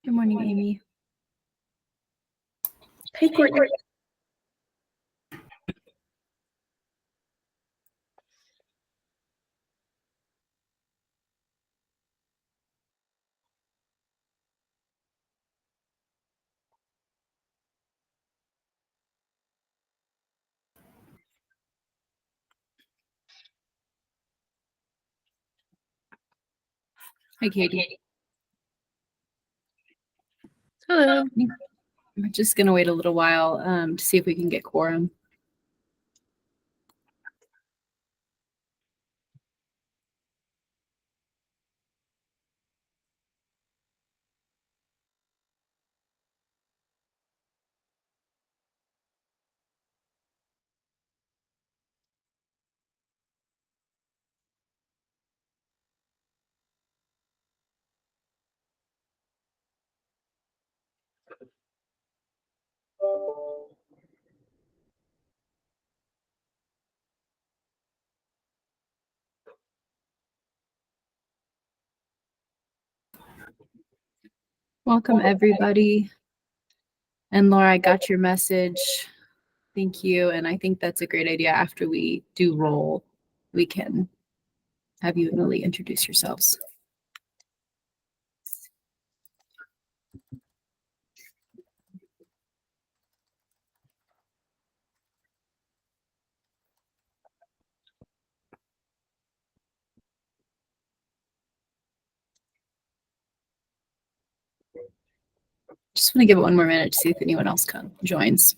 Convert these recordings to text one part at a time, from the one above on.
Good morning, Amy. Hey, Courtney. Hi, Katie. Hello. We're just going to wait a little while to see if we can get quorum. Welcome, everybody. And Laura, I got your message. Thank you. And I think that's a great idea. After we do roll, we can have you and Lily introduce yourselves. Just want to give it one more minute to see if anyone else joins.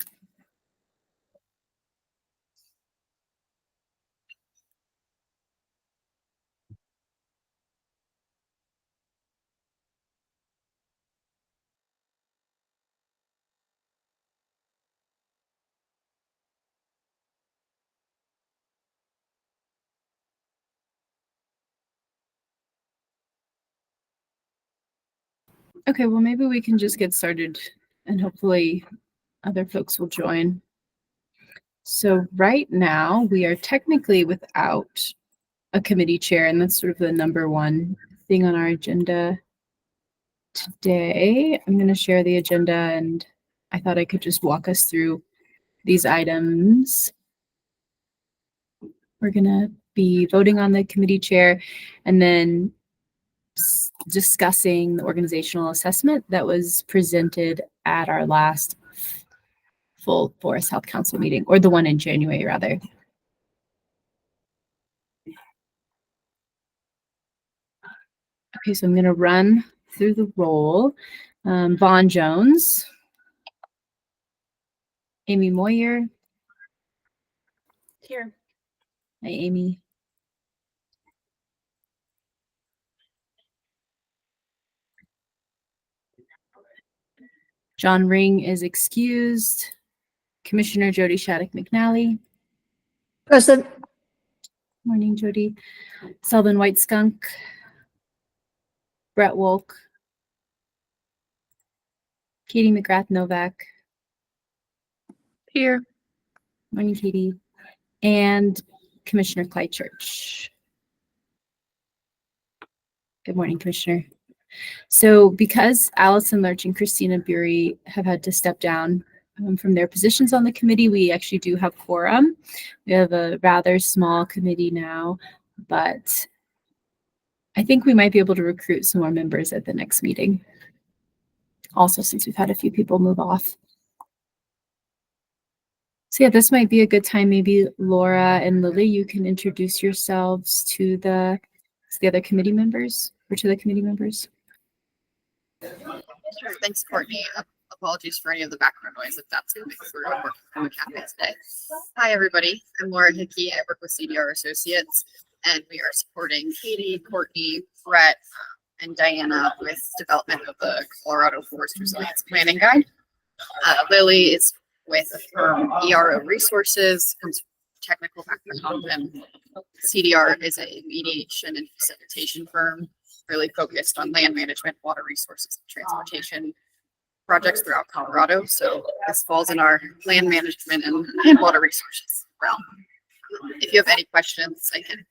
Okay, well, maybe we can just get started and hopefully other folks will join. So right now we are technically without a committee chair, and that's sort of the number one thing on our agenda today. I'm going to share the agenda, and I thought I could just walk us through these items. We're going to be voting on the committee chair and then discussing the organizational assessment that was presented at our last full Forest Health Council meeting, or the one in January, rather. Okay, so I'm going to run through the roll. Vaughn Jones, Amy Moyer. Here. Hi, Amy. John Ring is excused. Commissioner Jody Shattuck McNally. Present. Morning, Jody. Selden White Skunk. Brett Wolk. Katie McGrath Novak. Here. Morning, Katie. And Commissioner Clyde Church. Good morning, Commissioner. So because Allison Lurch and Christina Bury have had to step down from their positions on the committee, we actually do have quorum. We have a rather small committee now, but I think we might be able to recruit some more members at the next meeting. Also, since we've had a few people move off. So yeah, this might be a good time. Maybe Laura and Lily, you can introduce yourselves to the other committee members or to the committee members. Sure. Thanks, Courtney. Apologies for any of the background noise if that's going because we're working from a cafe today. Hi, everybody. I'm Laura Hickey. I work with CDR Associates, and we are supporting Katie, Courtney, Brett, and Diana with development of the Colorado Forest Resilience Planning Guide. Lily is with ERO Resources, comes from technical background, and CDR is a mediation and facilitation firm really focused on land management, water resources, and transportation projects throughout Colorado. So this falls in our land management and water resources realm. If you have any questions, I can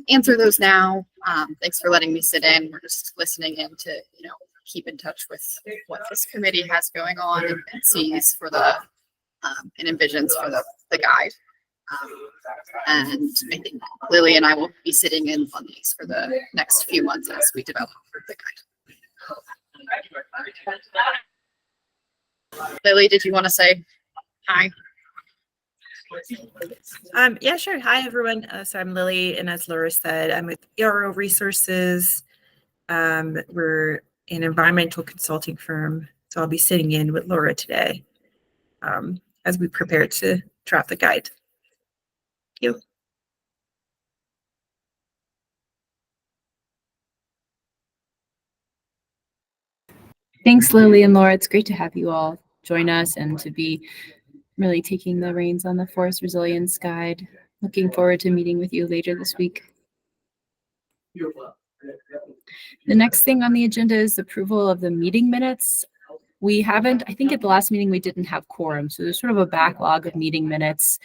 answer those now. Thanks for letting me sit in. We're just listening in to, keep in touch with what this committee has going on and sees for the and envisions for the guide. And I think Lily and I will be sitting in on these for the next few months as we develop the guide. Lily, did you want to say hi? Yeah, sure. Hi, everyone. So I'm Lily, and as Laura said, I'm with ERO Resources. We're an environmental consulting firm, so I'll be sitting in with Laura today as we prepare to draft the guide. Thank you. Thanks, Lily and Laura. It's great to have you all join us and to be really taking the reins on the Forest Resilience Guide. Looking forward to meeting with you later this week. The next thing on the agenda is approval of the meeting minutes. We haven't, I think at the last meeting we didn't have quorum, so there's sort of a backlog of meeting minutes.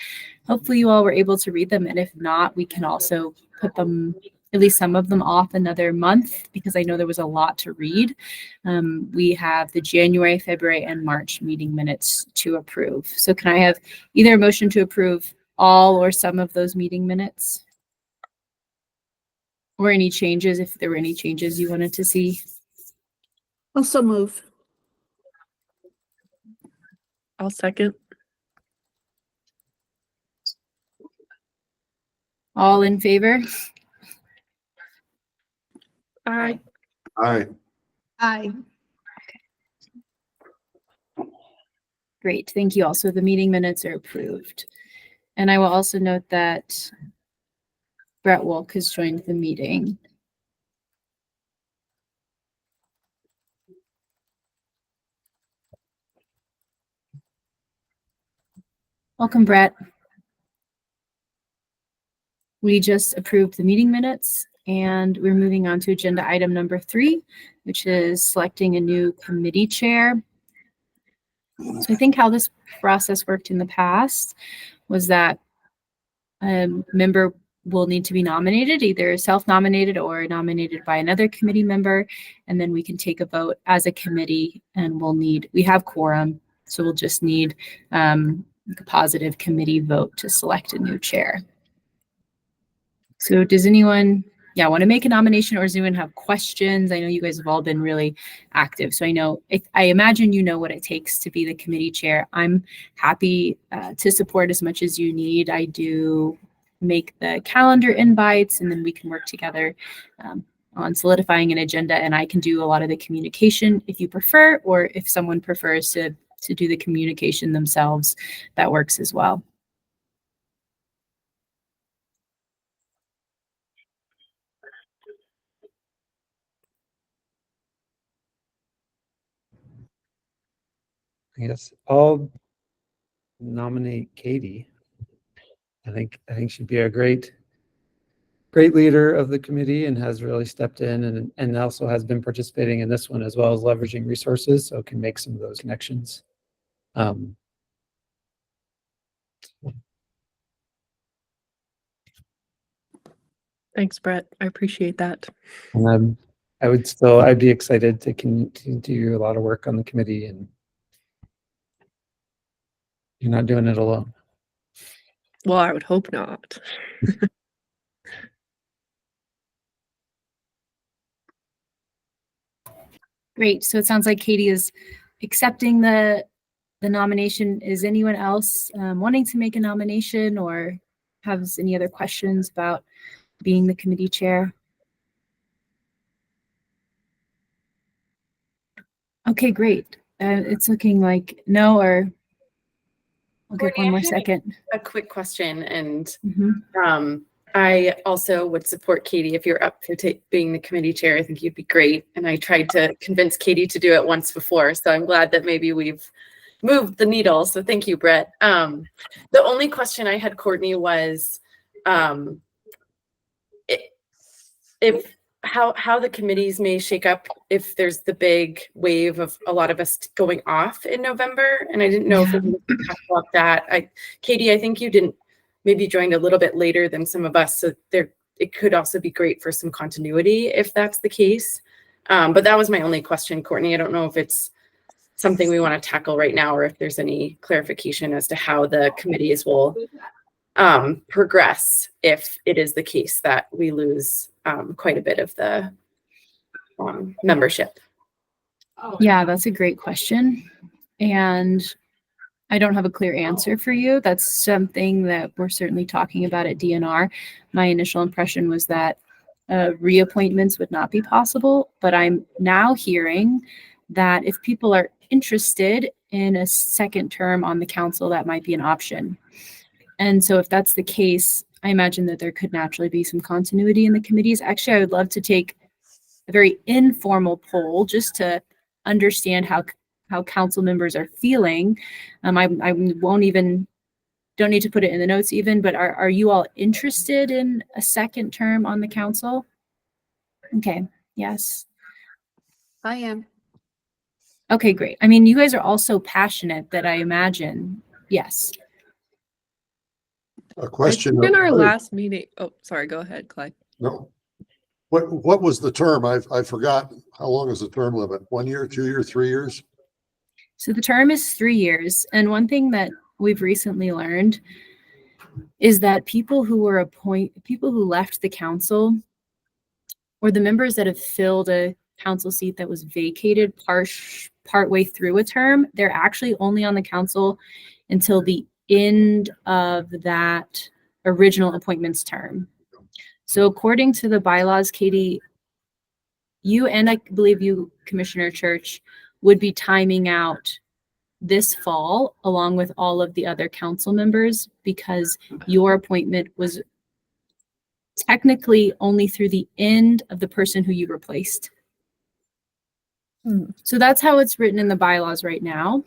Hopefully you all were able to read them, and if not, we can also put them, at least some of them, off another month because I know there was a lot to read. We have the January, February, and March meeting minutes to approve. So can I have either a motion to approve all or some of those meeting minutes? Or any changes, if there were any changes you wanted to see? Also move. I'll second. All in favor? Aye. Aye. Aye. Great, thank you all. So the meeting minutes are approved. And I will also note that Brett Wolk has joined the meeting. Welcome, Brett. We just approved the meeting minutes and we're moving on to agenda item number 3, which is selecting a new committee chair. So I think how this process worked in the past was that a member will need to be nominated, either self-nominated or nominated by another committee member, and then we can take a vote as a committee, and we have quorum, so we'll just need a positive committee vote to select a new chair. So does anyone want to make a nomination, or does anyone have questions? I know you guys have all been really active, so I imagine you know what it takes to be the committee chair. I'm happy to support as much as you need. I do make the calendar invites, and then we can work together on solidifying an agenda, and I can do a lot of the communication if you prefer, or if someone prefers to do the communication themselves, that works as well. I guess I'll nominate Katie. I think she'd be a great leader of the committee and has really stepped in and also has been participating in this one as well as leveraging resources, so can make some of those connections. Thanks, Brett. I appreciate that. And I'd be excited to continue to do a lot of work on the committee, and you're not doing it alone. Well, I would hope not. Great. So it sounds like Katie is accepting the nomination. Is anyone else wanting to make a nomination or has any other questions about being the committee chair? Okay, great. It's looking like no, or I'll give one more second. A quick question, and I also would support Katie if you're up for being the committee chair. I think you'd be great. And I tried to convince Katie to do it once before, so I'm glad that maybe we've moved the needle. So thank you, Brett. The only question I had, Courtney, was how the committees may shake up if there's the big wave of a lot of us going off in November. And I didn't know if we could talk about that. Katie, I think you didn't maybe joined a little bit later than some of us. So it could also be great for some continuity if that's the case. But that was my only question, Courtney. I don't know if it's something we want to tackle right now or if there's any clarification as to how the committees will progress if it is the case that we lose quite a bit of the membership. Yeah, that's a great question. And I don't have a clear answer for you. That's something that we're certainly talking about at DNR. My initial impression was that reappointments would not be possible, but I'm now hearing that if people are interested in a second term on the council, that might be an option. And so if that's the case, I imagine that there could naturally be some continuity in the committees. Actually, I would love to take a very informal poll just to understand how council members are feeling. I won't even, don't need to put it in the notes even, but are you all interested in a second term on the council? Okay, yes. I am. Okay, great. I mean, you guys are all so passionate that I imagine, yes. A question. In of- our last meeting, oh, sorry, go ahead, Clyde. No. What was the term? I forgot. How long is the term limit? 1 year, 2 year, 3 years? So the term is 3 years. And one thing that we've recently learned is that people who left the council or the members that have filled a council seat that was vacated partway through a term, they're actually only on the council until the end of that original appointments term. So according to the bylaws, Katie, you and I believe you, Commissioner Church, would be timing out this fall along with all of the other council members because your appointment was technically only through the end of the person who you replaced. So that's how it's written in the bylaws right now.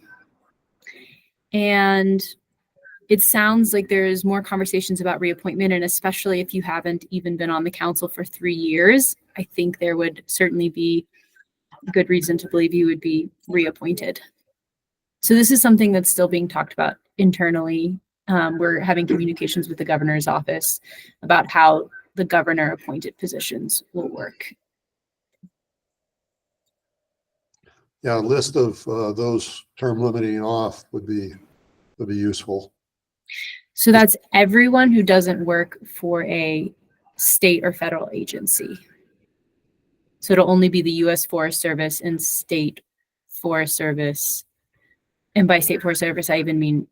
And it sounds like there's more conversations about reappointment, and especially if you haven't even been on the council for 3 years, I think there would certainly be good reason to believe you would be reappointed. So this is something that's still being talked about internally. We're having communications with the governor's office about how the governor appointed positions will work. Yeah, a list of those term limiting off would be useful. So that's everyone who doesn't work for a state or federal agency. So it'll only be the U.S. Forest Service and state Forest Service. And by state Forest Service, I even mean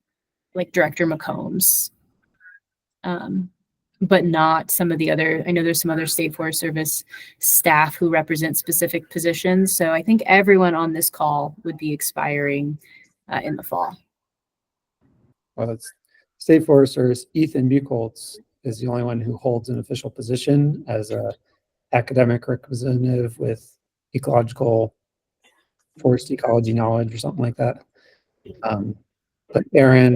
like Director McCombs. But not some of the other, I know there's some other state Forest Service staff who represent specific positions. So I think everyone on this call would be expiring in the fall. Well, it's State Forest Service. Ethan Buchholz is the only one who holds an official position as a academic representative with ecological forest ecology knowledge or something like that. But Aaron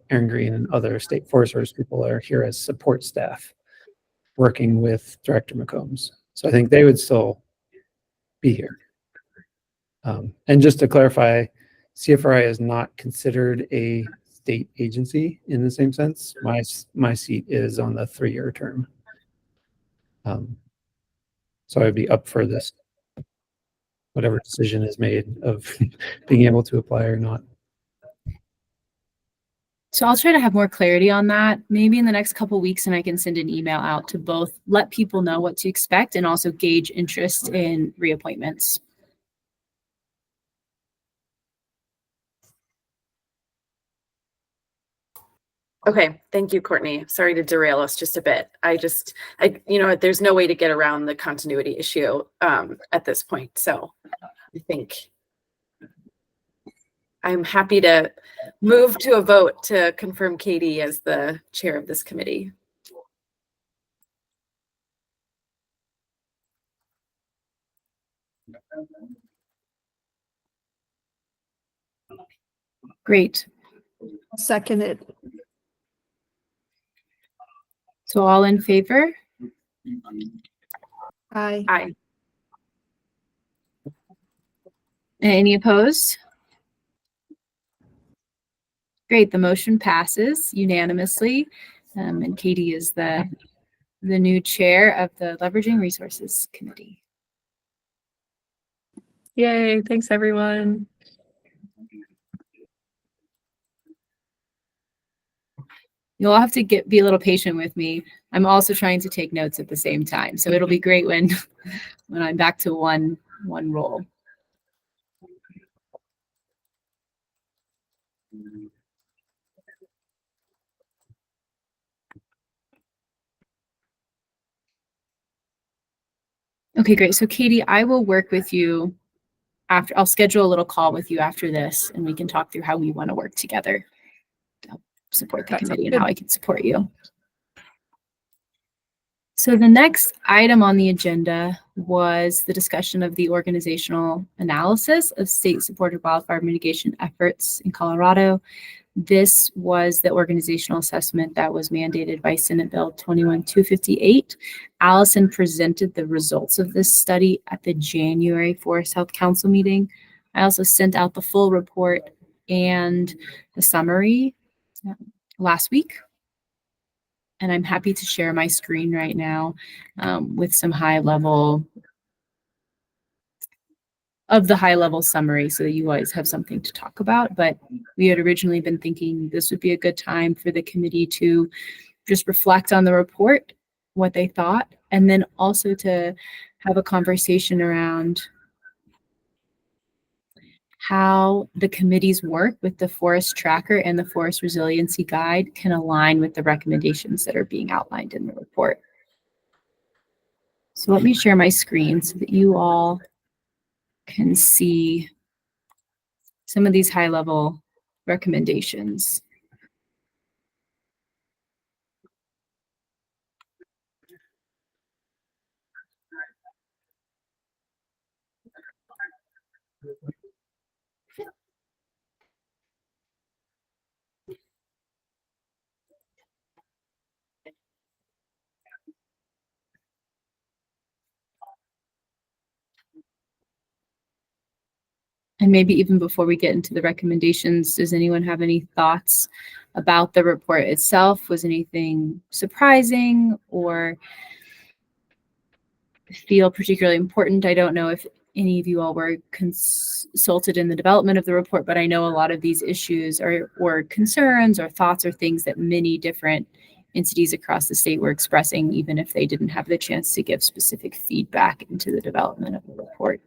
Green and other State Forest Service people are here as support staff working with Director McCombs. So I think they would still be here. And just to clarify, CFRI is not considered a state agency in the same sense. My seat is on the 3-year term. So I'd be up for this, whatever decision is made of being able to apply or not. So I'll try to have more clarity on that maybe in the next couple of weeks, and I can send an email out to both let people know what to expect and also gauge interest in reappointments. Okay, thank you, Courtney. Sorry to derail us just a bit. There's no way to get around the continuity issue at this point. So I think I'm happy to move to a vote to confirm Katie as the chair of this committee. Great. Second it. So all in favor? Aye. Aye. Any opposed? Great, the motion passes unanimously. And Katie is the new chair of the Leveraging Resources Committee. Yay, thanks everyone. You'll have to be a little patient with me. I'm also trying to take notes at the same time. So it'll be great when when I'm back to one role. Okay, great. So Katie, I will work with you after. I'll schedule a little call with you after this, and we can talk through how we want to work together to help support the That sounds committee and good. how I can support you. So the next item on the agenda was the discussion of the organizational analysis of state-supported wildfire mitigation efforts in Colorado. This was the organizational assessment that was mandated by Senate Bill 21258. Allison presented the results of this study at the January Forest Health Council meeting. I also sent out the full report and the summary last week. And I'm happy to share my screen right now with some high level summary so that you guys have something to talk about. But we had originally been thinking this would be a good time for the committee to just reflect on the report, what they thought, and then also to have a conversation around how the committee's work with the forest tracker and the forest resiliency guide can align with the recommendations that are being outlined in the report. So let me share my screen so that you all can see some of these high-level recommendations. And maybe even before we get into the recommendations, does anyone have any thoughts about the report itself? Was anything surprising or feel particularly important? I don't know if any of you all were consulted in the development of the report, but I know a lot of these issues or concerns or thoughts or things that many different entities across the state were expressing, even if they didn't have the chance to give specific feedback into the development of the report.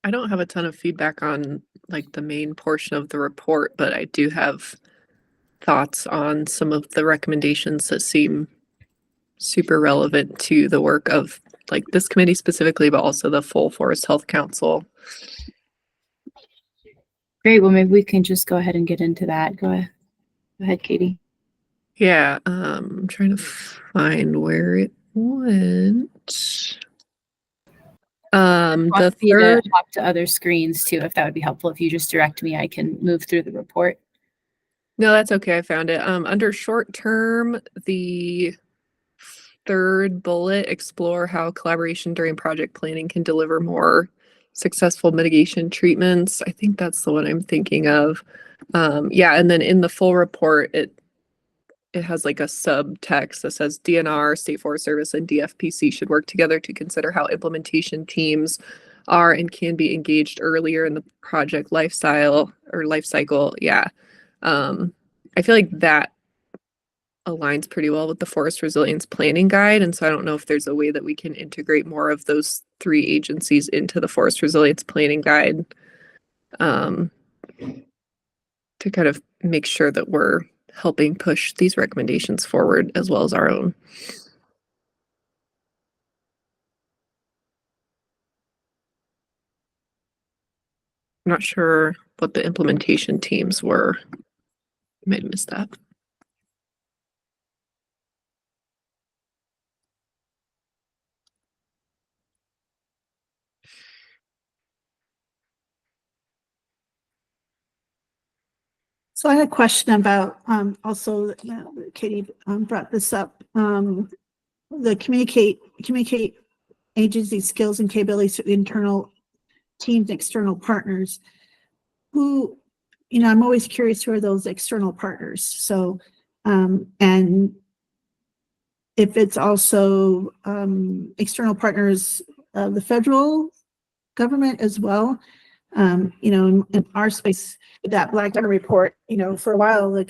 I don't have a ton of feedback on like the main portion of the report, but I do have thoughts on some of the recommendations that seem super relevant to the work of like this committee specifically, but also the full Forest Health Council. Great. Well, maybe we can just go ahead and get into that. Go ahead, Katie. Yeah, I'm trying to find where it went. The Happy to third, hop to other screens too, if that would be helpful. If you just direct me, I can move through the report. no, that's okay. I found it. Under short term, the third bullet, explore how collaboration during project planning can deliver more successful mitigation treatments. I think that's the one I'm thinking of. Yeah, and then in the full report, it has like a subtext that says DNR, State Forest Service, and DFPC should work together to consider how implementation teams are and can be engaged earlier in the project life cycle. Yeah. I feel like that aligns pretty well with the Forest Resilience Planning Guide. And so I don't know if there's a way that we can integrate more of those three agencies into the Forest Resilience Planning Guide to kind of make sure that we're helping push these recommendations forward as well as our own. I'm not sure what the implementation teams were. I might have missed that. So I had a question about, also, Katie brought this up, the communicate agency skills and capabilities to internal teams, external partners. Who, I'm always curious who are those external partners. So, and if it's also external partners of the federal government as well. In our space, that Black Diamond report, for a while,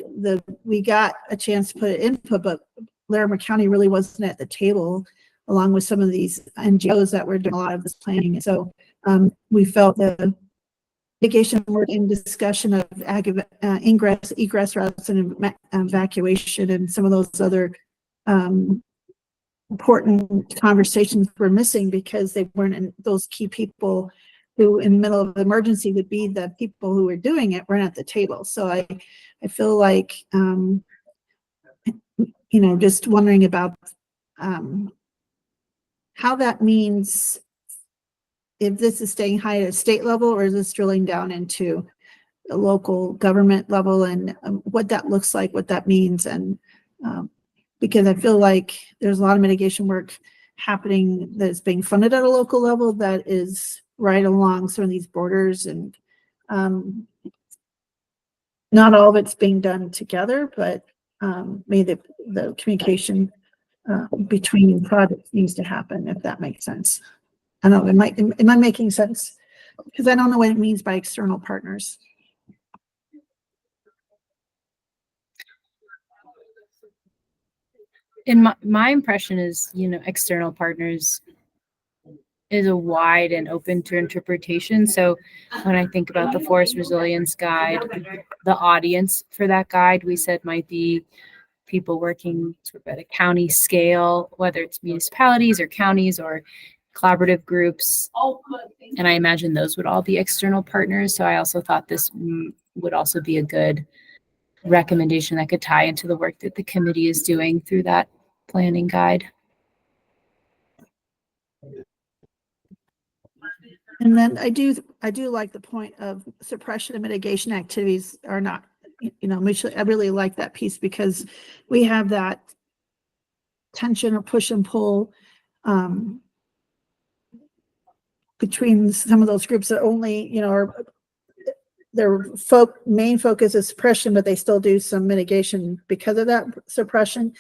we got a chance to put input, but Larimer County really wasn't at the table, along with some of these NGOs that were doing a lot of this planning. And so we felt the mitigation work in discussion of ingress, egress routes, and evacuation, and some of those other important conversations were missing because they weren't in those key people who in the middle of the emergency would be the people who were doing it weren't at the table. So I feel like, just wondering about how that means if this is staying high at a state level, or is this drilling down into a local government level, and what that looks like, what that means. And because I feel like there's a lot of mitigation work happening that's being funded at a local level that is right along some of these borders, and not all of it's being done together, but maybe the communication between projects needs to happen, if that makes sense. I don't know, am I making sense? Because I don't know what it means by external partners. In my impression is, external partners is a wide and open to interpretation. So when I think about the Forest Resilience Guide, the audience for that guide, we said might be people working sort of at a county scale, whether it's municipalities or counties or collaborative groups. And I imagine those would all be external partners. So I also thought this would also be a good recommendation that could tie into the work that the committee is doing through that planning guide. And then I do like the point of suppression and mitigation activities are not, mutually. I really like that piece because we have that tension or push and pull between some of those groups that only, are their main focus is suppression, but they still do some mitigation because of that suppression.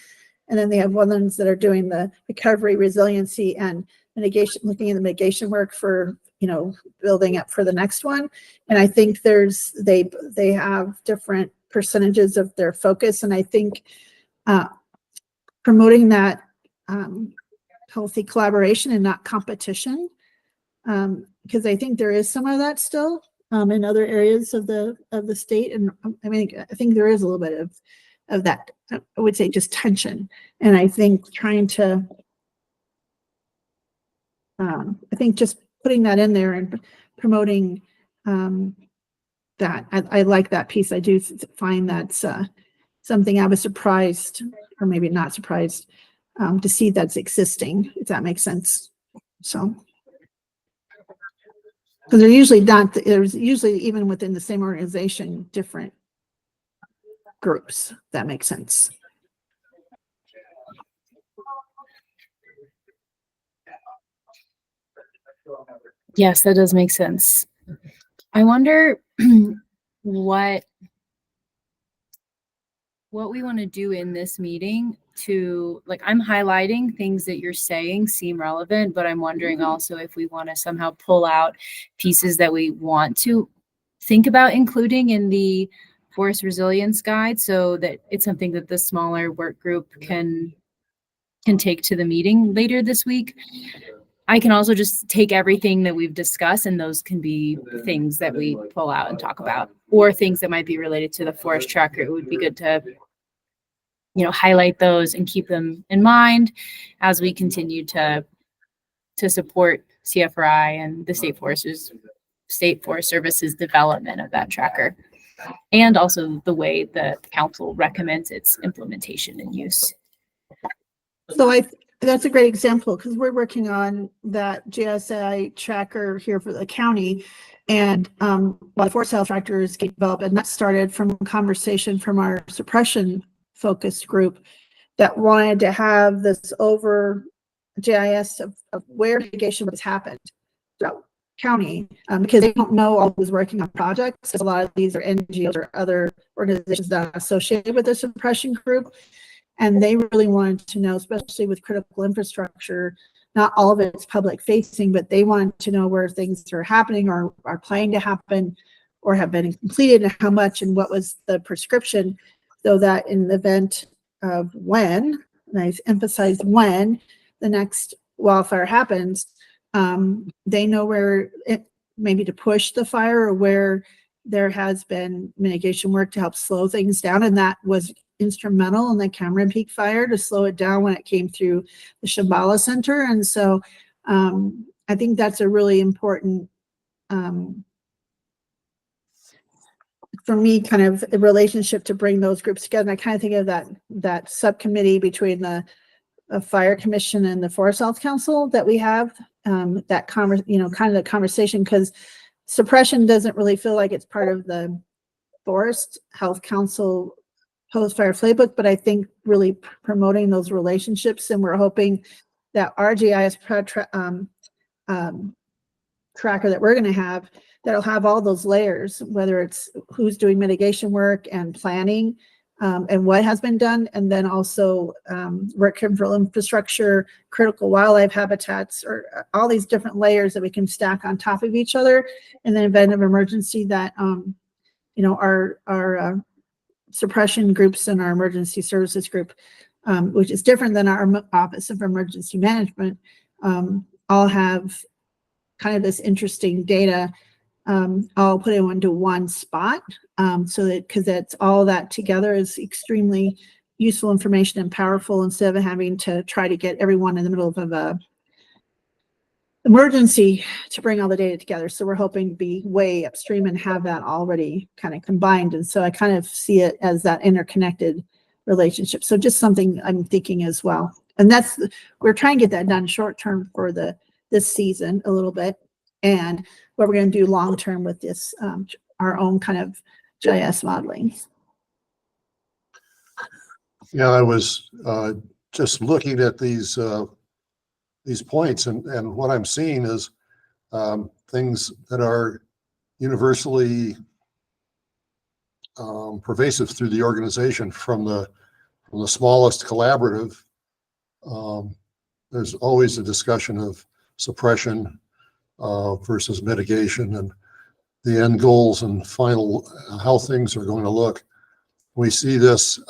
And then they have ones that are doing the recovery, resiliency, and mitigation, looking at the mitigation work for, building up for the next one. And I think they have different percentages of their focus. And I think promoting that healthy collaboration and not competition, because I think there is some of that still in other areas of the state. And I think there is a little bit of that, I would say, just tension. And I think trying to, I think just putting that in there and promoting that, I like that piece. I do find that's something I was surprised, or maybe not surprised, to see that's existing, if that makes sense. So, because they're usually not, there's usually even within the same organization, different groups. That makes sense. Yes, that does make sense. I wonder what we want to do in this meeting to, I'm highlighting things that you're saying seem relevant, but I'm wondering also if we want to somehow pull out pieces that we want to think about including in the Forest Resilience Guide, so that it's something that the smaller work group can take to the meeting later this week. I can also just take everything that we've discussed, and those can be things that we pull out and talk about, or things that might be related to the forest tracker. It would be good to, highlight those and keep them in mind as we continue to support CFRI and the State Forest Service's development of that tracker, and also the way the council recommends its implementation and use. So that's a great example, because we're working on that GSI tracker here for the county, and the forest health tracker is getting developed, and that started from a conversation from our suppression focused group that wanted to have this GIS of where mitigation has happened throughout county, because they don't know all who's working on projects. A lot of these are NGOs or other organizations that are associated with the suppression group. And they really wanted to know, especially with critical infrastructure, not all of it's public facing, but they wanted to know where things are happening or are planning to happen or have been completed and how much and what was the prescription, so that in the event of when, and I emphasize when, the next wildfire happens, they know where it maybe to push the fire or where there has been mitigation work to help slow things down. And that was instrumental in the Cameron Peak fire to slow it down when it came through the Shambhala Center. And so I think that's a really important, for me, kind of a relationship to bring those groups together. And I kind of think of that subcommittee between the Fire Commission and the Forest Health Council that we have, kind of the conversation, because suppression doesn't really feel like it's part of the Forest Health Council post-fire playbook, but I think really promoting those relationships, and we're hoping that our GIS tracker that we're going to have, that'll have all those layers, whether it's who's doing mitigation work and planning, and what has been done, and then also critical infrastructure, critical wildlife habitats, or all these different layers that we can stack on top of each other in the event of emergency, that our suppression groups and our emergency services group, which is different than our Office of Emergency Management, all have kind of this interesting data all put into one spot, so that, because that's all that together is extremely useful information and powerful, instead of having to try to get everyone in the middle of a emergency to bring all the data together. So we're hoping to be way upstream and have that already kind of combined. And so I kind of see it as that interconnected relationship. So just something I'm thinking as well. And we're trying to get that done short term for this season a little bit, and what we're going to do long term with this, our own kind of GIS modeling. Yeah, I was just looking at these points, and what I'm seeing is things that are universally pervasive through the organization, from the smallest collaborative. There's always a discussion of suppression versus mitigation, and the end goals and final how things are going to look. We see this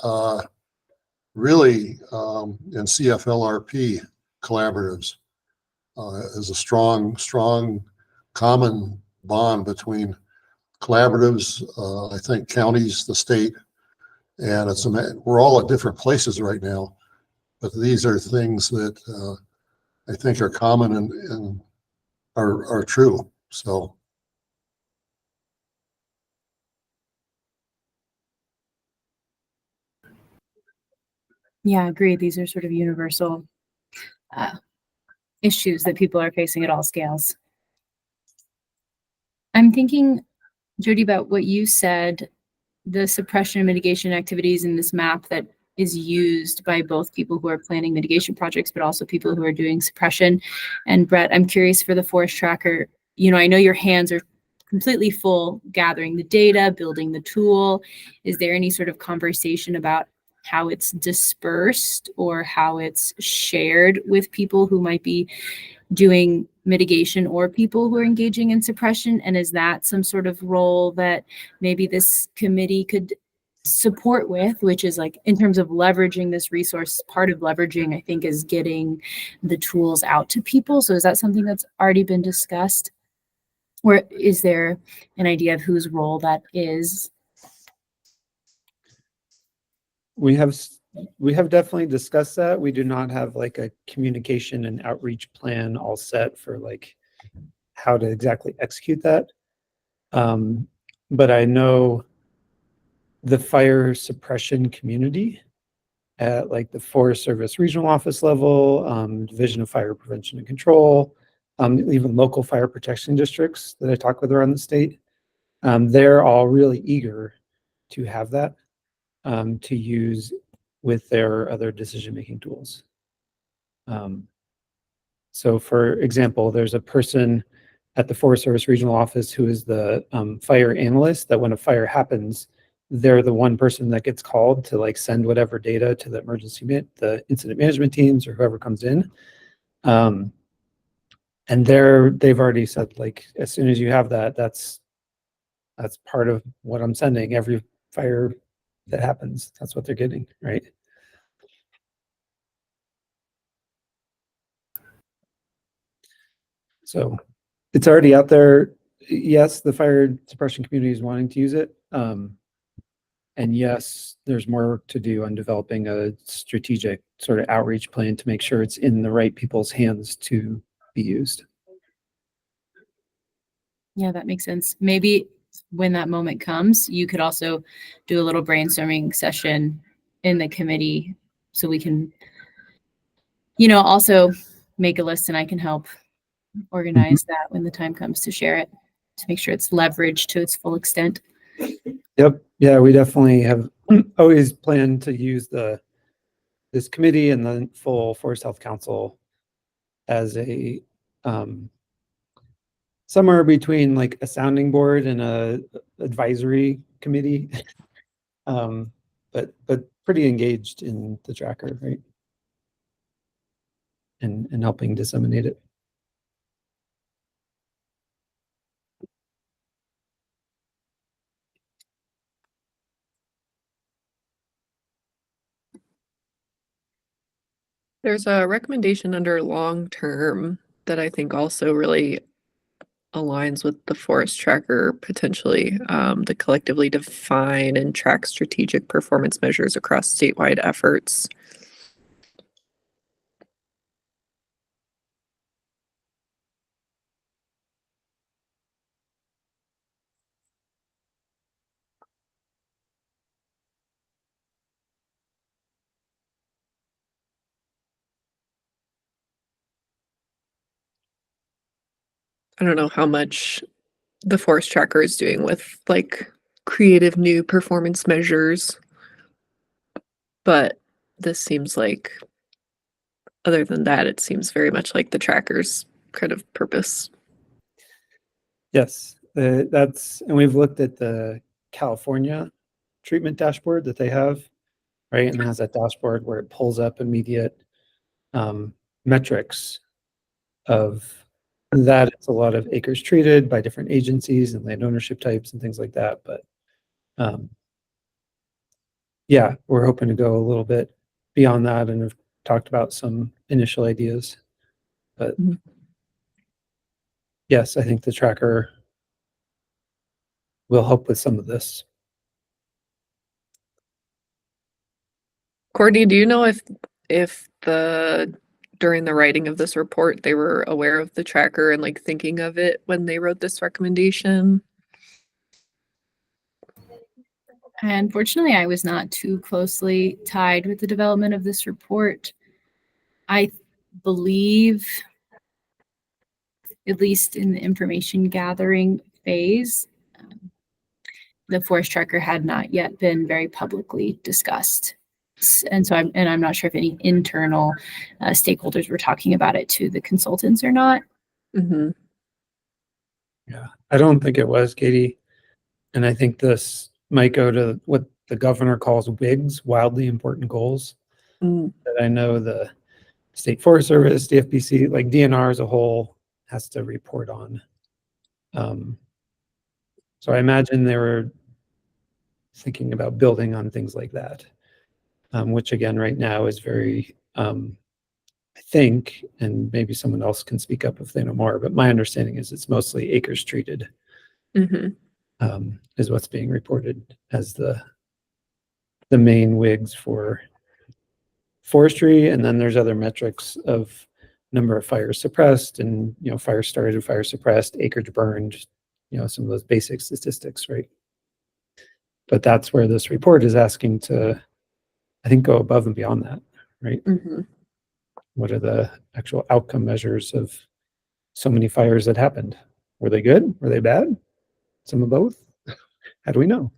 really in CFLRP collaboratives as a strong common bond between collaboratives, I think counties, the state, and we're all at different places right now, but these are things that I think are common and are true. So Yeah, I agree. These are sort of universal issues that people are facing at all scales. I'm thinking, Jody, about what you said, the suppression and mitigation activities in this map that is used by both people who are planning mitigation projects, but also people who are doing suppression. And Brett, I'm curious for the forest tracker, I know your hands are completely full gathering the data, building the tool. Is there any sort of conversation about how it's dispersed or how it's shared with people who might be doing mitigation or people who are engaging in suppression? And is that some sort of role that maybe this committee could support with, which is like in terms of leveraging this resource? Part of leveraging, I think, is getting the tools out to people. So is that something that's already been discussed? Or is there an idea of whose role that is? We have definitely discussed that. We do not have like a communication and outreach plan all set for like how to exactly execute that. But I know the fire suppression community at like the Forest Service regional office level, Division of Fire Prevention and Control, even local fire protection districts that I talk with around the state. They're all really eager to have that to use with their other decision-making tools. So for example, there's a person at the Forest Service Regional Office who is the fire analyst, that when a fire happens, they're the one person that gets called to like send whatever data to the the incident management teams or whoever comes in. And they've already said, like, as soon as you have that, that's part of what I'm sending. Every fire that happens, that's what they're getting, right? So it's already out there. Yes, the fire suppression community is wanting to use it. And yes, there's more work to do on developing a strategic sort of outreach plan to make sure it's in the right people's hands to be used. Yeah, that makes sense. Maybe when that moment comes, you could also do a little brainstorming session in the committee so we can, also make a list and I can help organize that when the time comes to share it, to make sure it's leveraged to its full extent. Yep. Yeah, we definitely have always planned to use this committee and the full Forest Health Council as a somewhere between like a sounding board and a advisory committee, but pretty engaged in the tracker, right? And helping disseminate it. There's a recommendation under long-term that I think also really aligns with the forest tracker potentially, to collectively define and track strategic performance measures across statewide efforts. I don't know how much the forest tracker is doing with like creative new performance measures, but this seems like, other than that, it seems very much like the tracker's kind of purpose. Yes, and we've looked at the California treatment dashboard that they have, right? And it has that dashboard where it pulls up immediate metrics of that. It's a lot of acres treated by different agencies and land ownership types and things like that. But yeah, we're hoping to go a little bit beyond that and have talked about some initial ideas. But yes, I think the tracker will help with some of this. Courtney, do you know if during the writing of this report, they were aware of the tracker and like thinking of it when they wrote this recommendation? Unfortunately, I was not too closely tied with the development of this report. I believe, at least in the information gathering phase, the forest tracker had not yet been very publicly discussed. And so I'm not sure if any internal stakeholders were talking about it to the consultants or not. Mm-hmm. Yeah, I don't think it was, Katie. And I think this might go to what the governor calls WIGs, wildly important goals. That I know the State Forest Service, the FPC, like DNR as a whole, has to report on. So I imagine they were thinking about building on things like that, which again, right now is very, I think, and maybe someone else can speak up if they know more, but my understanding is it's mostly acres treated. Is what's being reported as the main WIGs for forestry. And then there's other metrics of number of fires suppressed and, fires started, fires suppressed, acreage burned, some of those basic statistics, right? But that's where this report is asking to, I think, go above and beyond that, right? What are the actual outcome measures of so many fires that happened? Were they good? Were they bad? Some of both? How do we know?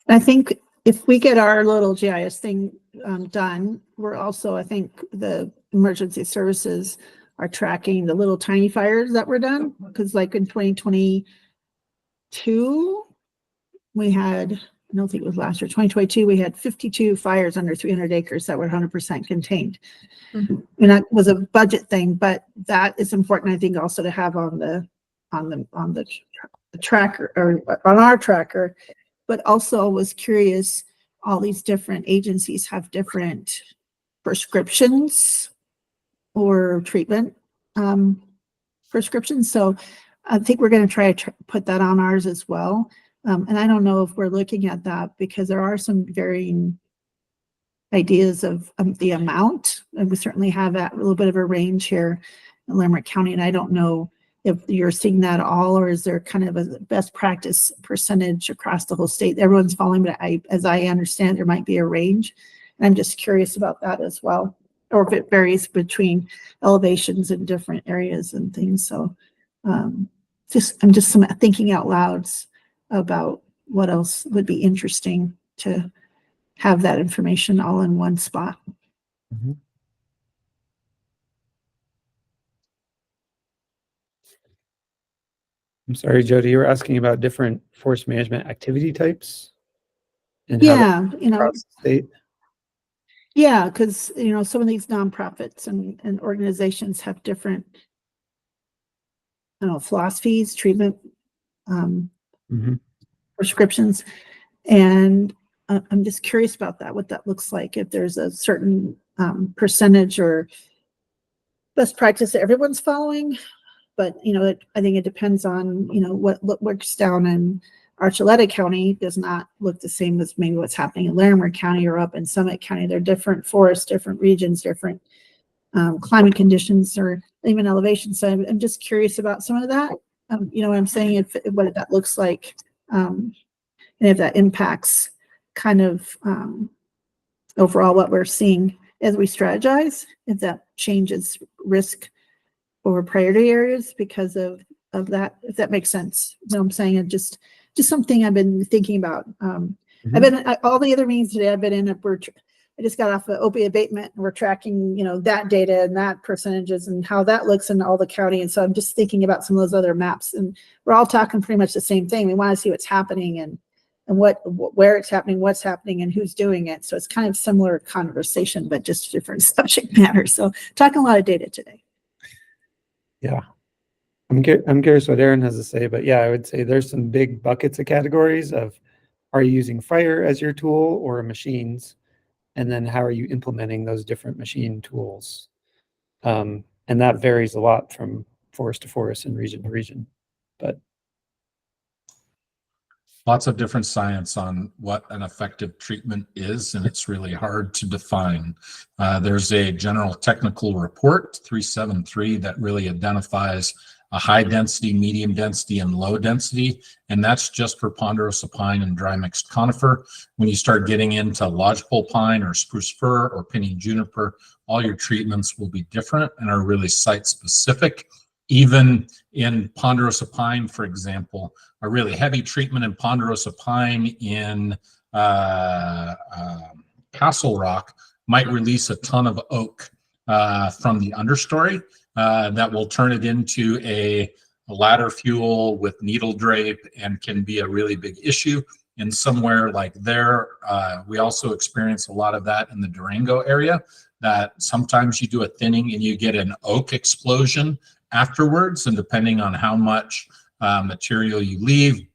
I think if we get our little GIS thing done, we're also, I think the emergency services are tracking the little tiny fires that were done. Because like in 2022, we had, I don't think it was last year, 2022, we had 52 fires under 300 acres that were 100% contained. Mhm. And that was a budget thing, but that is important, I think, also to have on the tracker or on our tracker. But also was curious, all these different agencies have different prescriptions or treatment prescriptions. So I think we're going to try to put that on ours as well. And I don't know if we're looking at that because there are some varying ideas of the amount. And we certainly have a little bit of a range here in Lamar County. And I don't know if you're seeing that all, or is there kind of a best practice percentage across the whole state? Everyone's following, but as I understand, there might be a range. And I'm just curious about that as well, or if it varies between elevations in different areas and things. So I'm just thinking out loud about what else would be interesting to have that information all in one spot. Mhm. I'm sorry, Jody, you were asking about different forest management activity types? And how Yeah, they across the state? yeah, because some of these nonprofits and organizations have different, I don't know, philosophies, treatment, Mhm. prescriptions, and I'm just curious about that, what that looks like, if there's a certain percentage or best practice that everyone's following. But I think it depends on what works down in Archuleta County does not look the same as maybe what's happening in Larimer County or up in Summit County. They're different forests, different regions, different climate conditions, or even elevation. So I'm just curious about some of that. What I'm saying, what that looks like, and if that impacts kind of overall what we're seeing as we strategize, if that changes risk over priority areas because of that, if that makes sense. You know what I'm saying? And just something I've been thinking about. I've been all the other meetings today I've been in, I just got off of opiate abatement, and we're tracking, that data and that percentages and how that looks in all the county. And so I'm just thinking about some of those other maps, and we're all talking pretty much the same thing. We want to see what's happening and where it's happening, what's happening, and who's doing it. So it's kind of similar conversation, but just different subject matter. So talking a lot of data today. Yeah. I'm curious what Aaron has to say, but yeah, I would say there's some big buckets of categories of, are you using fire as your tool or machines? And then how are you implementing those different machine tools? And that varies a lot from forest to forest and region to region, but lots of different science on what an effective treatment is, and it's really hard to define. There's a general technical report, 373, that really identifies a high density, medium density, and low density, and that's just for ponderosa pine and dry mixed conifer. When you start getting into lodgepole pine or spruce fir or pinyon juniper, all your treatments will be different and are really site specific. Even in ponderosa pine, for example, a really heavy treatment in ponderosa pine in Castle Rock might release a ton of oak from the understory that will turn it into a ladder fuel with needle drape and can be a really big issue. In somewhere like there, we also experience a lot of that in the Durango area, that sometimes you do a thinning and you get an oak explosion afterwards, and depending on how much material you leave,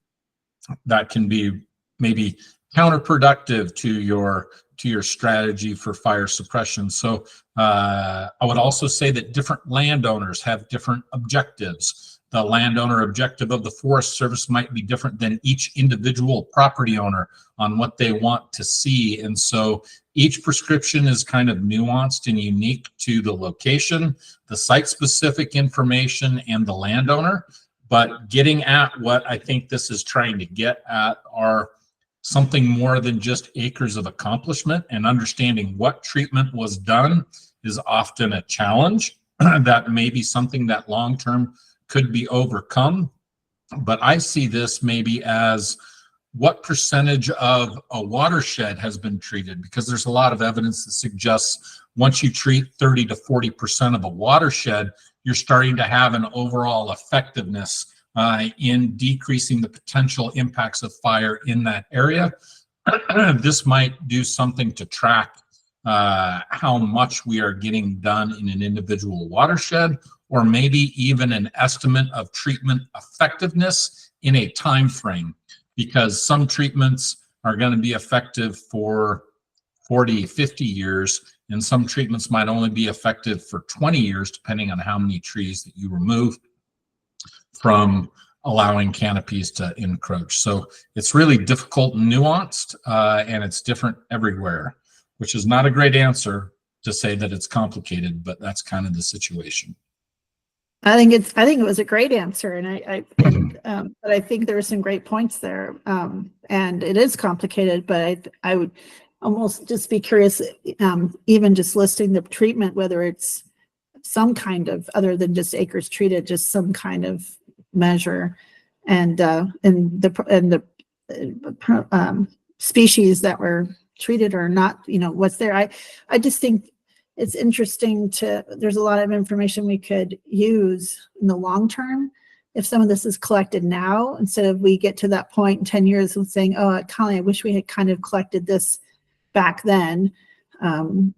that can be maybe counterproductive to your strategy for fire suppression. So I would also say that different landowners have different objectives. The landowner objective of the Forest Service might be different than each individual property owner on what they want to see. And so each prescription is kind of nuanced and unique to the location, the site-specific information, and the landowner. But getting at what I think this is trying to get at are something more than just acres of accomplishment, and understanding what treatment was done is often a challenge that may be something that long-term could be overcome. But I see this maybe as what percentage of a watershed has been treated, because there's a lot of evidence that suggests once you treat 30 to 40% of a watershed, you're starting to have an overall effectiveness in decreasing the potential impacts of fire in that area. This might do something to track how much we are getting done in an individual watershed, or maybe even an estimate of treatment effectiveness in a time frame, because some treatments are going to be effective for 40, 50 years, and some treatments might only be effective for 20 years, depending on how many trees that you remove from allowing canopies to encroach. So it's really difficult and nuanced, and it's different everywhere, which is not a great answer to say that it's complicated, but that's kind of the situation. I think it was a great answer, and but I think there were some great points there. And it is complicated, but I would almost just be curious, even just listing the treatment, whether it's some kind of, other than just acres treated, just some kind of measure, and the species that were treated or not, what's there. I just think it's interesting there's a lot of information we could use in the long term if some of this is collected now, instead of we get to that point in 10 years and saying, oh, Colleen, I wish we had kind of collected this back then. I'm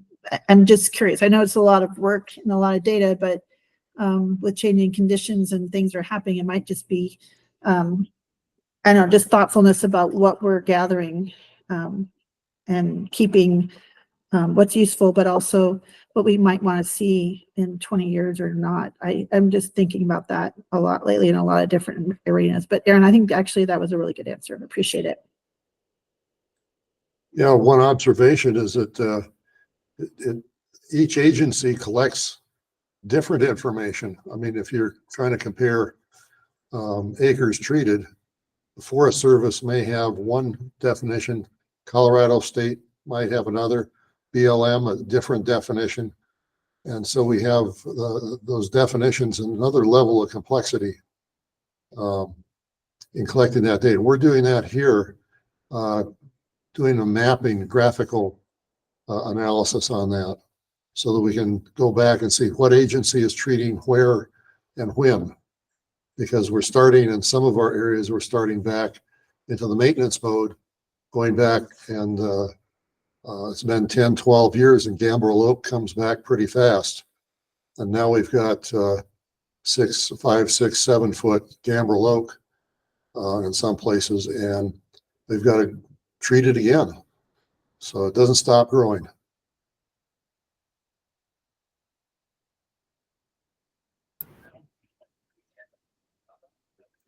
just curious. I know it's a lot of work and a lot of data, but with changing conditions and things are happening, it might just be, I don't know, just thoughtfulness about what we're gathering, and keeping what's useful, but also what we might want to see in 20 years or not. I'm just thinking about that a lot lately in a lot of different arenas. But Aaron, I think actually that was a really good answer. I appreciate it. Yeah, one observation is that each agency collects different information. I mean, if you're trying to compare acres treated, the Forest Service may have one definition, Colorado State might have another, BLM a different definition. And so we have those definitions and another level of complexity in collecting that data. We're doing that here, doing a mapping, graphical analysis on that, so that we can go back and see what agency is treating where and when. Because we're starting in some of our areas, we're starting back into the maintenance mode, going back, and it's been 10, 12 years, and Gambrel Oak comes back pretty fast. And now we've got 5, 6, 7 foot Gambrel Oak in some places, and they've got to treat it again. So it doesn't stop growing.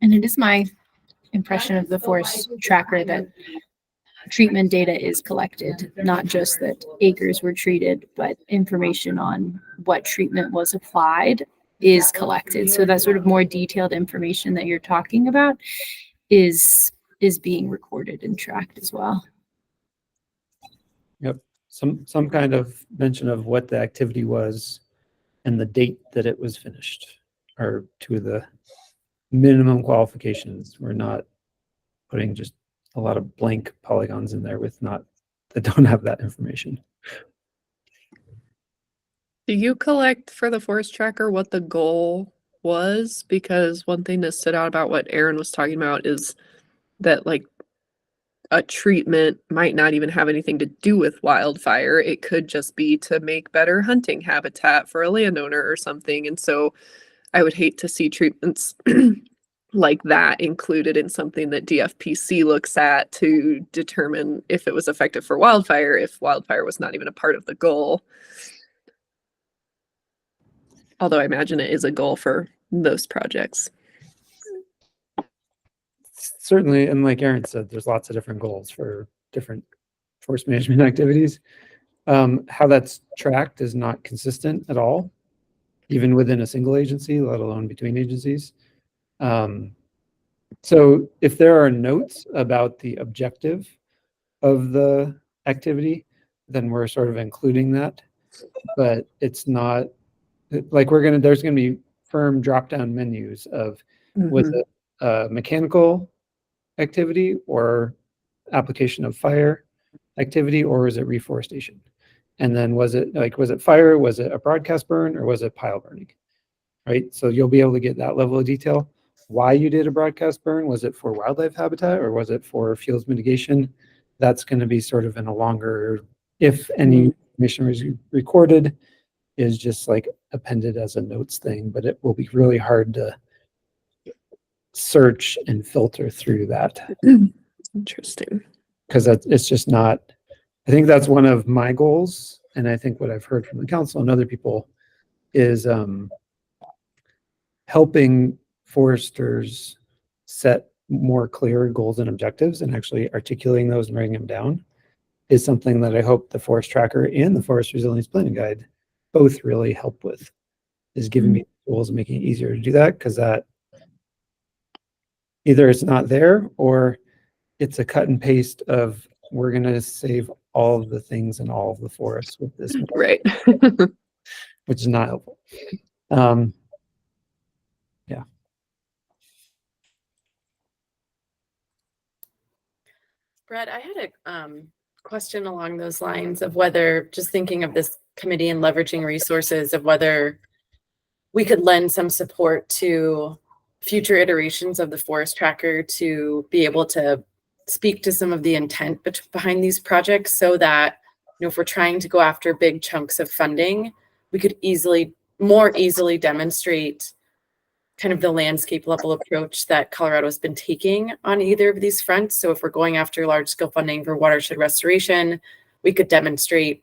And it is my impression of the forest tracker that treatment data is collected, not just that acres were treated, but information on what treatment was applied is collected. So that sort of more detailed information that you're talking about is being recorded and tracked as well. Yep. Some kind of mention of what the activity was and the date that it was finished are two of the minimum qualifications. We're not putting just a lot of blank polygons in there that don't have that information. Do you collect for the forest tracker what the goal was? Because one thing that stood out about what Aaron was talking about is that like a treatment might not even have anything to do with wildfire. It could just be to make better hunting habitat for a landowner or something. And so I would hate to see treatments like that included in something that DFPC looks at to determine if it was effective for wildfire, if wildfire was not even a part of the goal. Although I imagine it is a goal for most projects. Certainly, and like Aaron said, there's lots of different goals for different forest management activities. How that's tracked is not consistent at all, even within a single agency, let alone between agencies. So if there are notes about the objective of the activity, then we're sort of including that, but it's not like there's going to be firm drop-down menus of was it a mechanical activity or application of fire activity, or was it reforestation? And then was it fire? Was it a broadcast burn, or was it pile burning? Right. So you'll be able to get that level of detail. Why you did a broadcast burn? Was it for wildlife habitat, or was it for fuels mitigation? That's going to be sort of in a longer, if any information was recorded, is just like appended as a notes thing, but it will be really hard to search and filter through that. Interesting. Because it's just not, I think that's one of my goals. And I think what I've heard from the council and other people is helping foresters set more clear goals and objectives, and actually articulating those and writing them down is something that I hope the Forest Tracker and the Forest Resilience Planning Guide both really help with, is giving me tools and making it easier to do that, because that either it's not there or it's a cut and paste of we're going to save all of the things in all of the forests with this, Right. which is not helpful. Yeah. Brett, I had a question along those lines of whether, just thinking of this committee and leveraging resources, of whether we could lend some support to future iterations of the Forest Tracker to be able to speak to some of the intent behind these projects, so that, you know, if we're trying to go after big chunks of funding, we could more easily demonstrate kind of the landscape level approach that Colorado has been taking on either of these fronts. So if we're going after large scale funding for watershed restoration, we could demonstrate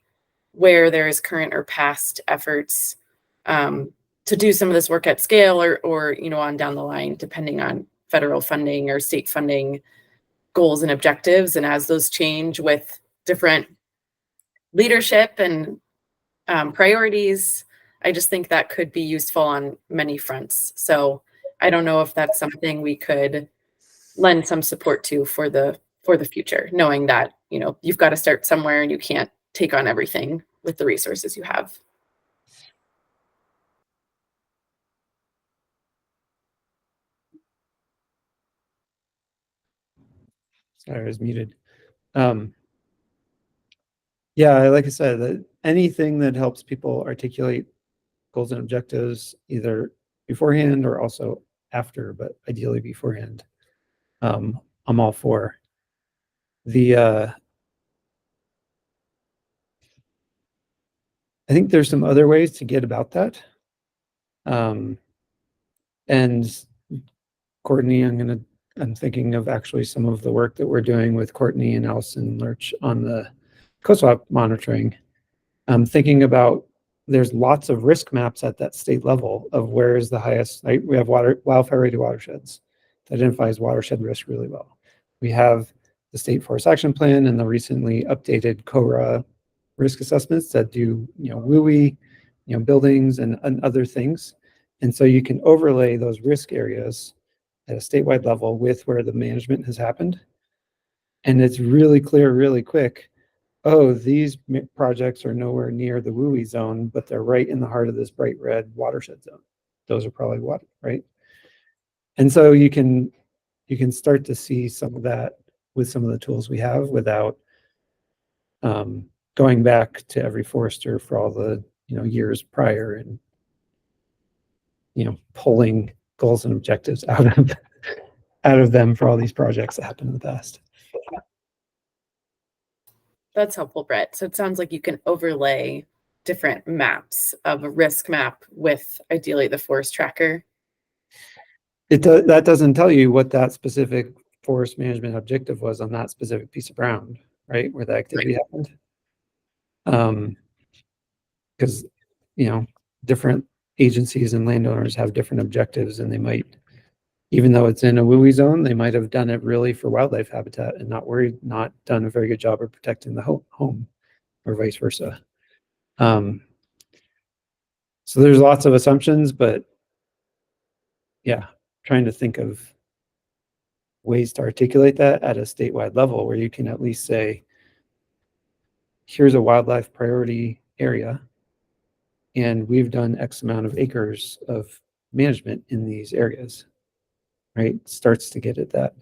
where there is current or past efforts to do some of this work at scale, or you know, on down the line, depending on federal funding or state funding goals and objectives. And as those change with different leadership and priorities, I just think that could be useful on many fronts. So I don't know if that's something we could lend some support to for the future, knowing that, you know, you've got to start somewhere and you can't take on everything with the resources you have. Sorry, I was muted. Yeah, like I said, that anything that helps people articulate goals and objectives, either beforehand or also after, but ideally beforehand, I'm all for. I think there's some other ways to get about that. And Courtney, I'm thinking of actually some of the work that we're doing with Courtney and Allison Lurch on the COSWAP monitoring. I'm thinking about, there's lots of risk maps at that state level of where is the highest, right? We have wildfire rated watersheds that identifies watershed risk really well. We have the State Forest Action Plan and the recently updated CORA risk assessments that do, you know, WUI, you know, buildings and other things. And so you can overlay those risk areas at a statewide level with where the management has happened. And it's really clear, really quick. Oh, these projects are nowhere near the WUI zone, but they're right in the heart of this bright red watershed zone. Those are probably what, right? And so you can start to see some of that with some of the tools we have without going back to every forester for all the, you know, years prior and, you know, pulling goals and objectives out of them for all these projects that happened in the past. That's helpful, Brett. So it sounds like you can overlay different maps of a risk map with ideally the Forest Tracker. That doesn't tell you what that specific forest management objective was on that specific piece of ground, right? Where the activity happened. Because, you know, different agencies and landowners have different objectives, and they might, even though it's in a WUI zone, they might have done it really for wildlife habitat and not done a very good job of protecting the home, or vice versa. So there's lots of assumptions, but yeah, trying to think of ways to articulate that at a statewide level where you can at least say, here's a wildlife priority area, and we've done X amount of acres of management in these areas, right? Starts to get at that.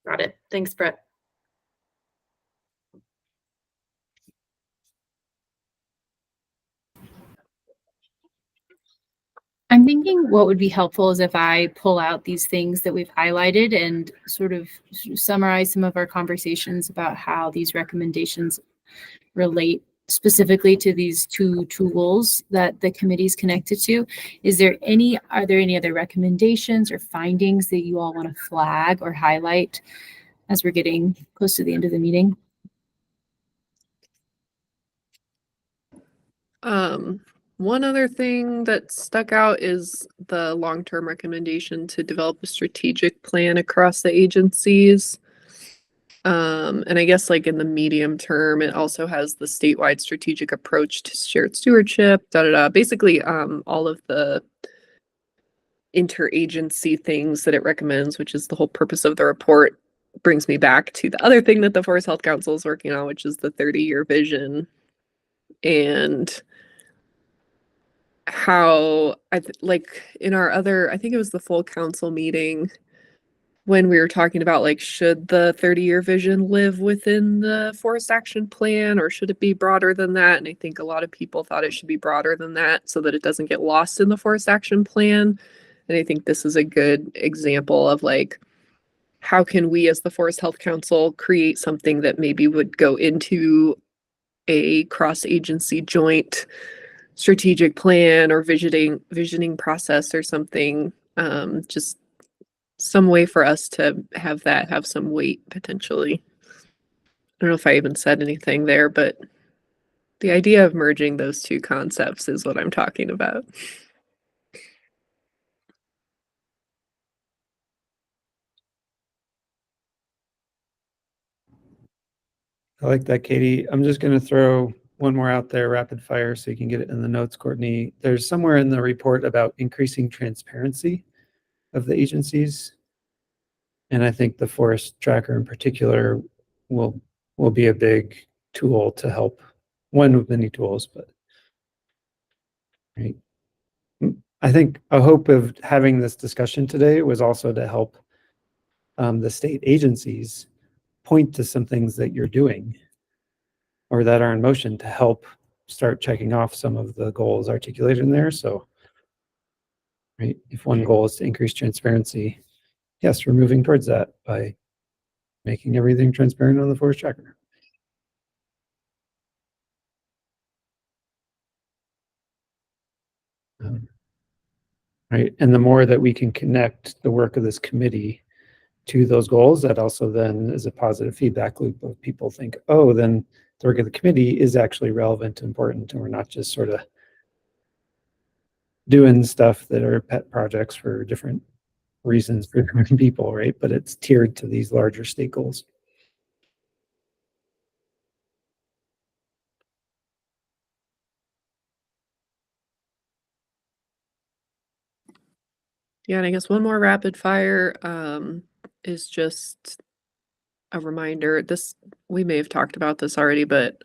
Got it. Thanks, Brett. I'm thinking what would be helpful is if I pull out these things that we've highlighted and sort of summarize some of our conversations about how these recommendations relate specifically to these two tools that the committee is connected to. Are there any other recommendations or findings that you all want to flag or highlight as we're getting close to the end of the meeting? One other thing that stuck out is the long-term recommendation to develop a strategic plan across the agencies. And I guess like in the medium term, it also has the statewide strategic approach to shared stewardship, basically, all of the interagency things that it recommends, which is the whole purpose of the report, brings me back to the other thing that the Forest Health Council is working on, which is the 30-year vision. And how like in our other, I think it was the full council meeting when we were talking about like, should the 30-year vision live within the forest action plan or should it be broader than that? And I think a lot of people thought it should be broader than that so that it doesn't get lost in the forest action plan. And I think this is a good example of like, how can we as the Forest Health Council create something that maybe would go into a cross-agency joint strategic plan or visioning process or something, just some way for us to have some weight potentially. I don't know if I even said anything there, but the idea of merging those two concepts is what I'm talking about. I like that, Katie. I'm just going to throw one more out there, rapid fire, so you can get it in the notes, Courtney. There's somewhere in the report about increasing transparency of the agencies. And I think the forest tracker in particular will be a big tool to help, one of many tools, but right. I think a hope of having this discussion today was also to help the state agencies point to some things that you're doing or that are in motion to help start checking off some of the goals articulated in there. So, right, if one goal is to increase transparency, yes, we're moving towards that by making everything transparent on the forest tracker. Right, and the more that we can connect the work of this committee to those goals, that also then is a positive feedback loop of people think, oh, then the work of the committee is actually relevant and important, and we're not just sort of doing stuff that are pet projects for different reasons for different people, right? But it's tiered to these larger state goals. Yeah, and I guess one more rapid fire is just a reminder. We may have talked about this already, but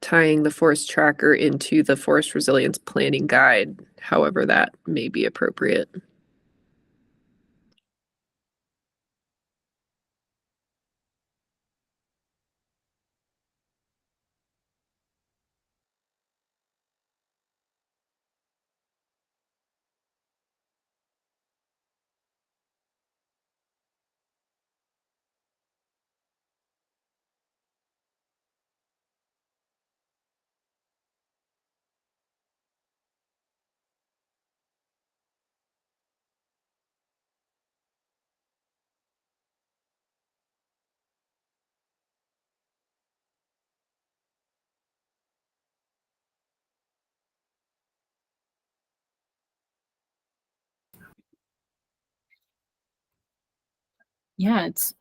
tying the forest tracker into the forest resilience planning guide, however that may be appropriate. Yeah, it's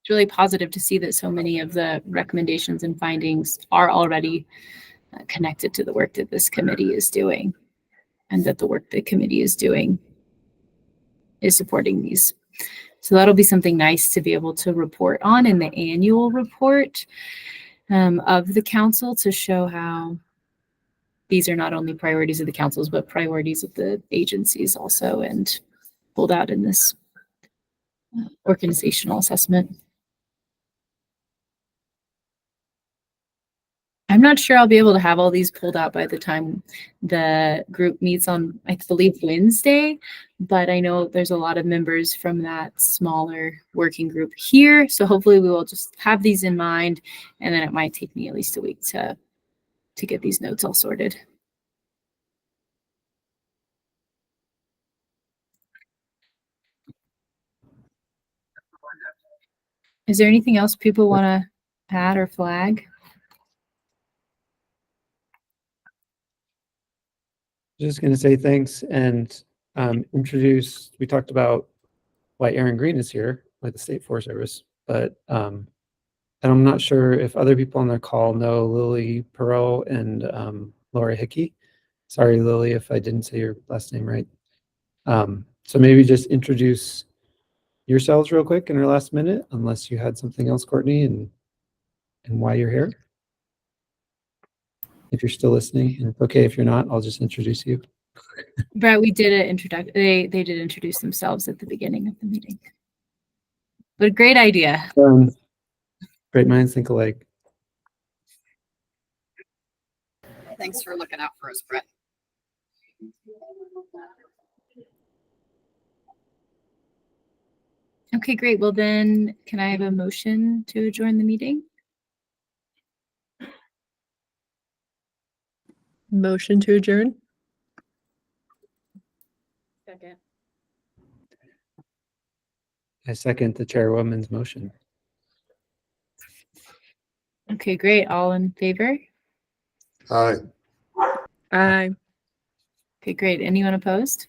really positive to see that so many of the recommendations and findings are already connected to the work that this committee is doing, and that the work the committee is doing is supporting these. So that'll be something nice to be able to report on in the annual report of the council, to show how these are not only priorities of the councils, but priorities of the agencies also, and pulled out in this organizational assessment. I'm not sure I'll be able to have all these pulled out by the time the group meets on, I believe, Wednesday, but I know there's a lot of members from that smaller working group here. So hopefully we will just have these in mind, and then it might take me at least a week to get these notes all sorted. Is there anything else people want to add or flag? Just going to say thanks and introduce, we talked about why Aaron Green is here, like the State Forest Service, but and I'm not sure if other people on their call know Lily Perot and Laura Hickey. Sorry, Lily, if I didn't say your last name right. So maybe just introduce yourselves real quick in our last minute, unless you had something else, Courtney, and why you're here. If you're still listening, and it's okay if you're not, I'll just introduce you. Brett, we did an introduction. They did introduce themselves at the beginning of the meeting. But great idea. Great minds think alike. Thanks for looking out for us, Brett. Okay, great. Well, then can I have a motion to adjourn the meeting? Motion to adjourn? Second. I second the chairwoman's motion. Okay, great. All in favor? Aye. Aye. Okay, great. Anyone opposed?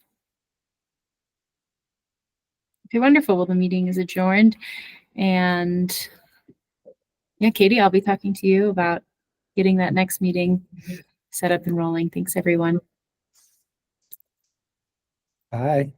Okay, wonderful. Well, the meeting is adjourned. And yeah, Katie, I'll be talking to you about getting that next meeting set up and rolling. Thanks, everyone. Aye.